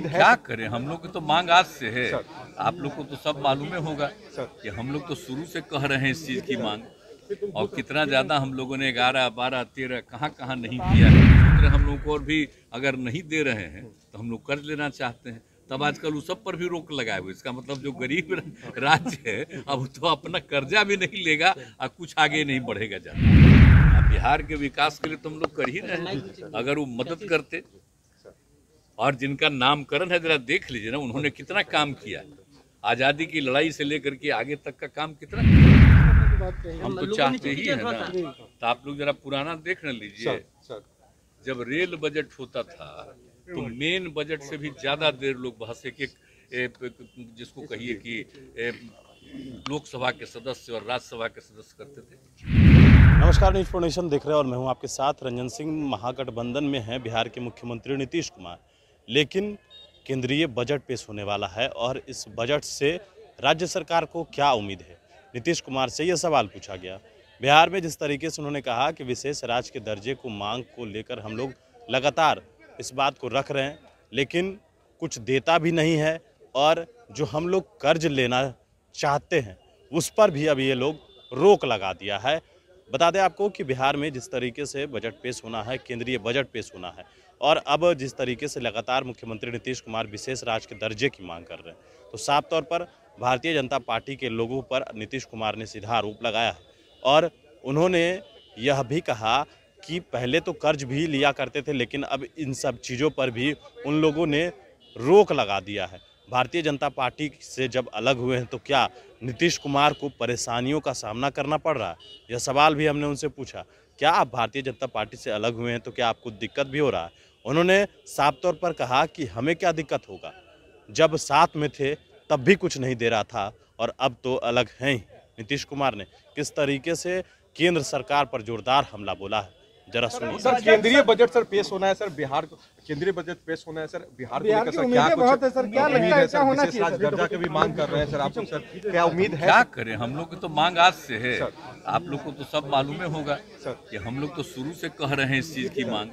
उम्मीद है? क्या करें, हम लोग की तो मांग आज से है। आप लोग को तो सब मालूम होगा कि हम लोग तो शुरू से कह रहे हैं इस चीज की मांग, और कितना ज्यादा हम लोगों ने 11, 12, 13 कहाँ नहीं किया है। हम लोग को और भी अगर नहीं दे रहे हैं तो हम लोग कर्ज लेना चाहते हैं, तब आजकल उस सब पर भी रोक लगाए हुए। इसका मतलब जो गरीब राज्य है अब तो अपना कर्जा भी नहीं लेगा और कुछ आगे नहीं बढ़ेगा ज्यादा। बिहार के विकास के लिए तो हम लोग कर ही रहे हैं, अगर वो मदद करते। और जिनका नामकरण है जरा देख लीजिए ना, उन्होंने कितना काम किया, आजादी की लड़ाई से लेकर के आगे तक का काम कितना किया। हम तो चाहते ही है ना। तो आप लोग जरा पुराना देख न लीजिए, जब रेल बजट होता था तो मेन बजट से भी ज्यादा देर लोग बहस जिसको कहिए कि लोकसभा के सदस्य और राज्यसभा के सदस्य करते थे। नमस्कार, न्यूज़ फॉर नेशन देख रहे हैं और मैं हूं आपके साथ रंजन सिंह। महागठबंधन में है बिहार के मुख्यमंत्री नीतीश कुमार, लेकिन केंद्रीय बजट पेश होने वाला है और इस बजट से राज्य सरकार को क्या उम्मीद है। नीतीश कुमार से यह सवाल पूछा गया। बिहार में जिस तरीके से उन्होंने कहा कि विशेष राज्य के दर्जे को मांग को लेकर हम लोग लगातार इस बात को रख रहे हैं, लेकिन कुछ देता भी नहीं है, और जो हम लोग कर्ज लेना चाहते हैं उस पर भी अब ये लोग रोक लगा दिया है। बता दें आपको कि बिहार में जिस तरीके से बजट पेश होना है, केंद्रीय बजट पेश होना है, और अब जिस तरीके से लगातार मुख्यमंत्री नीतीश कुमार विशेष राज्य के दर्जे की मांग कर रहे हैं, तो साफ तौर पर भारतीय जनता पार्टी के लोगों पर नीतीश कुमार ने सीधा आरोप लगाया है। और उन्होंने यह भी कहा कि पहले तो कर्ज भी लिया करते थे, लेकिन अब इन सब चीज़ों पर भी उन लोगों ने रोक लगा दिया है। भारतीय जनता पार्टी से जब अलग हुए हैं तो क्या नीतीश कुमार को परेशानियों का सामना करना पड़ रहा है? यह सवाल भी हमने उनसे पूछा। क्या आप भारतीय जनता पार्टी से अलग हुए हैं तो क्या आपको दिक्कत भी हो रहा है? उन्होंने साफ तौर पर कहा कि हमें क्या दिक्कत होगा, जब साथ में थे तब भी कुछ नहीं दे रहा था और अब तो अलग हैं ही। नीतीश कुमार ने किस तरीके से केंद्र सरकार पर जोरदार हमला बोला है, जरा सुनिए। सर, केंद्रीय बजट सर पेश होना है, सर बिहार को केंद्रीय बजट पेश होना है, सर बिहार को लेकर सर क्या कुछ है, सर क्या लगता है, सर विशेष राज्य दर्जा की भी मांग कर रहे हैं सर आप लोग, सर क्या उम्मीद है? क्या करें, हम लोग की तो मांग आज से है। आप लोग को तो सब मालूम होगा कि हम लोग तो शुरू से कह रहे हैं इस चीज की मांग,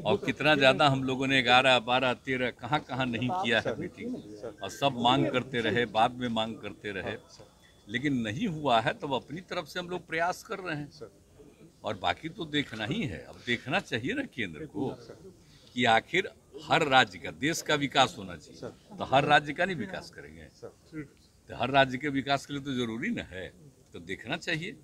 और कितना ज्यादा हम लोगों ने 11, 12, 13 कहाँ नहीं किया है मीटिंग, और सब मांग करते रहे, बाद में मांग करते रहे, लेकिन नहीं हुआ है। तब अपनी तरफ से हम लोग प्रयास कर रहे हैं, और बाकी तो देखना ही है। अब देखना चाहिए ना केंद्र को कि आखिर हर राज्य का, देश का विकास होना चाहिए, तो हर राज्य का नहीं विकास करेंगे, तो हर राज्य के विकास के लिए तो जरूरी ना है, तो देखना चाहिए।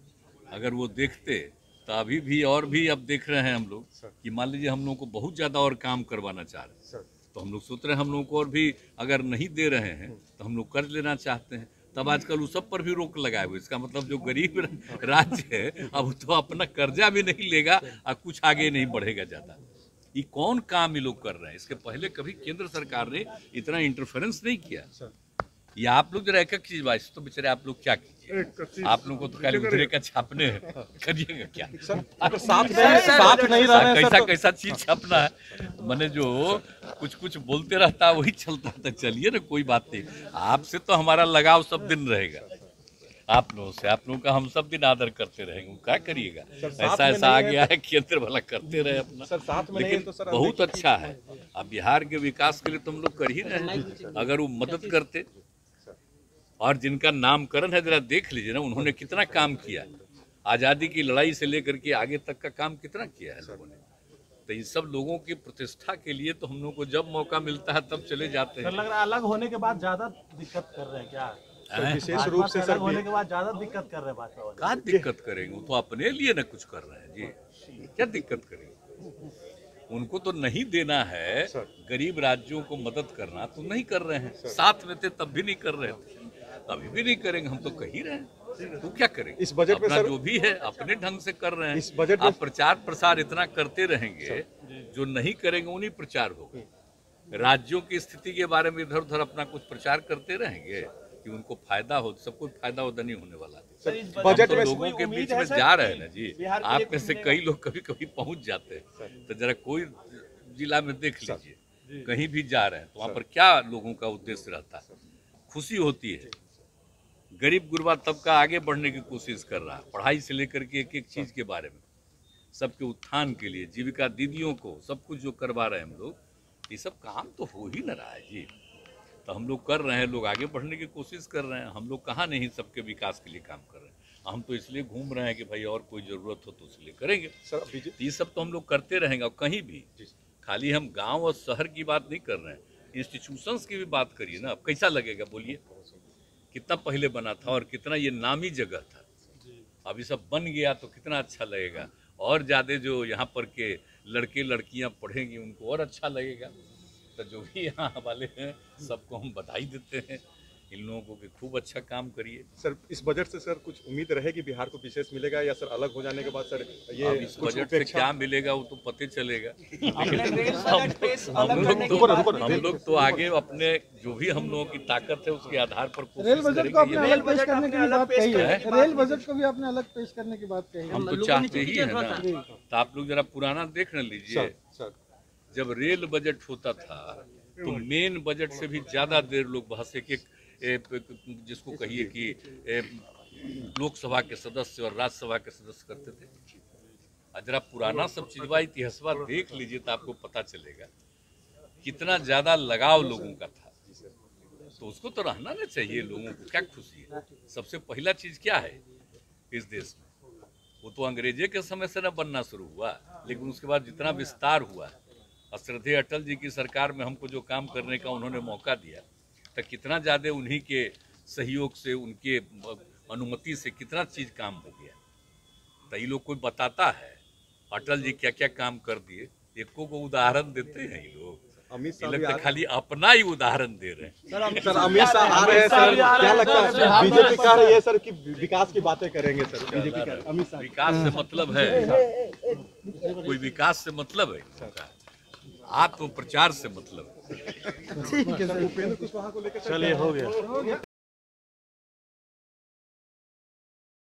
अगर वो देखते तो अभी भी और भी अब देख रहे हैं हम लोग कि मान लीजिए हम लोग को बहुत ज्यादा और काम करवाना चाह रहे हैं, तो हम लोग सोच रहे हैं हम लोग को और भी अगर नहीं दे रहे हैं तो हम लोग कर्ज लेना चाहते हैं, तब आजकल उस सब पर भी रोक लगाए हुए। इसका मतलब जो गरीब राज्य है अब तो अपना कर्जा भी नहीं लेगा और कुछ आगे नहीं बढ़ेगा ज्यादा। ये कौन काम ये लोग कर रहे हैं? इसके पहले कभी केंद्र सरकार ने इतना इंटरफेरेंस नहीं किया। ये आप लोग जरा एक चीज बात, तो बेचारे आप लोग क्या कीजिए, आप लोगों को तो खाली उधरे का छापने करिएगा क्या? साथ नहीं रह रहे, कैसा चीज छापना है, मैंने जो कुछ बोलते रहता है वही चलता है। चलिए ना, कोई बात नहीं, आपसे तो हमारा लगाव सब दिन रहेगा, आप लोगों से, आप लोगों का हम सब दिन आदर करते रहेंगे। क्या करिएगा, ऐसा आ गया है केंद्र वाला करते रहे अपना, लेकिन बहुत अच्छा है। अब बिहार के विकास के लिए तो हम लोग कर ही रहे हैं, अगर वो मदद करते। और जिनका नामकरण है जरा देख लीजिए ना, उन्होंने कितना काम किया, आजादी की लड़ाई से लेकर के आगे तक का काम कितना किया है लोगों ने। तो इन सब लोगों की प्रतिष्ठा के लिए तो हम लोग को जब मौका मिलता है तब चले जाते हैं। लग रहा है अलग होने के बाद ज्यादा दिक्कत कर रहे हैं क्या? विशेष रूप से सर होने के बाद ज्यादा दिक्कत कर रहे हैं भाजपा वाले। क्या दिक्कत करेंगे, वो तो अपने लिए ना कुछ कर रहे हैं जी, क्या दिक्कत करेंगे? उनको तो नहीं देना है, गरीब राज्यों को मदद करना तो नहीं कर रहे हैं। साथ में थे तब भी नहीं कर रहे थे, अभी भी नहीं करेंगे, हम तो कह ही रहे हैं। तो क्या करेंगे? इस बजट में सर जो भी है अपने ढंग से कर रहे हैं। इस बजट में आप प्रचार प्रसार इतना करते रहेंगे, जो नहीं करेंगे उन्हीं प्रचार होगा। राज्यों की स्थिति के बारे में इधर उधर अपना कुछ प्रचार करते रहेंगे कि उनको फायदा हो, सबको फायदा उधर नहीं होने वाला है। बजट तो में लोगों के बीच में जा रहे हैं ना जी, आप में से कई लोग कभी कभी पहुंच जाते हैं, तो जरा कोई जिला में देख लीजिए, कहीं भी जा रहे हैं तो वहाँ पर क्या लोगों का उद्देश्य रहता है? खुशी होती है, गरीब गुरबा तबका आगे बढ़ने की कोशिश कर रहा है, पढ़ाई से लेकर के एक एक चीज के बारे में, सबके उत्थान के लिए, जीविका दीदियों को सब कुछ जो करवा रहे हैं हम लोग, ये सब काम तो हो ही न रहा है जी। तो हम लोग कर रहे हैं, लोग आगे बढ़ने की कोशिश कर रहे हैं। हम लोग कहाँ नहीं सबके विकास के लिए काम कर रहे हैं। हम तो इसलिए घूम रहे हैं कि भाई और कोई ज़रूरत हो तो उसके लिए करेंगे सर। ये सब तो हम लोग करते रहेंगे। और कहीं भी खाली हम गांव और शहर की बात नहीं कर रहे हैं, इंस्टीट्यूशंस की भी बात करिए ना। अब कैसा लगेगा बोलिए, कितना पहले बना था और कितना ये नामी जगह था, अभी सब बन गया तो कितना अच्छा लगेगा। और ज़्यादा जो यहाँ पर के लड़के लड़कियाँ पढ़ेंगी उनको और अच्छा लगेगा। तो जो भी यहाँ वाले हैं सबको हम बधाई देते हैं, इन लोगों को कि खूब अच्छा काम करिए। सर इस बजट से सर कुछ उम्मीद रहेगी बिहार को विशेष मिलेगा, या सर अलग हो जाने के बाद सर ये अब इस बजट से क्या मिलेगा वो तो पता चलेगा। हम लोग तो आगे अपने जो भी हम लोगों की ताकत है उसके आधार पर रेल बजट को आपने अलग पेश करने की बात कही है, रेल बजट को भी आपने अलग पेश करने की बात कही है। हम तो चाहते ही है ना। तो आप लोग जरा पुराना देख न लीजिए, जब रेल बजट होता था तो मेन बजट से भी ज्यादा देर लोग बहस जिसको कहिए कि लोकसभा के सदस्य और राज्यसभा के सदस्य करते थे। जरा पुराना सब चीजवा इतिहासवा देख लीजिए तो आपको पता चलेगा कितना ज्यादा लगाव लोगों का था। तो उसको तो रहना ना चाहिए। लोगों को क्या खुशी है, सबसे पहला चीज क्या है इस देश में, वो तो अंग्रेजे के समय से न बनना शुरू हुआ, लेकिन उसके बाद जितना विस्तार हुआ, श्रद्धेय अटल जी की सरकार में हमको जो काम करने का उन्होंने मौका दिया, तो कितना ज़्यादा उन्हीं के सहयोग से, उनके अनुमति से कितना चीज़ काम हो गया। तो ये लोग कोई बताता है अटल जी क्या क्या काम कर दिए, एको को उदाहरण देते हैं ये लोग। अमित शाह लगता खाली अपना ही उदाहरण दे रहे हैं। सर अमित शाह आ रहे हैं सर, क्या लगता है बीजेपी कह रही है सर कि विकास की बातें करेंगे सर? बीजेपी का अमित शाह विकास से मतलब है, कोई विकास से मतलब है, आत्म प्रचार से मतलब है। ठीक है सर, उपेंद्र कुशवाहा को लेकर चलिए हो गया।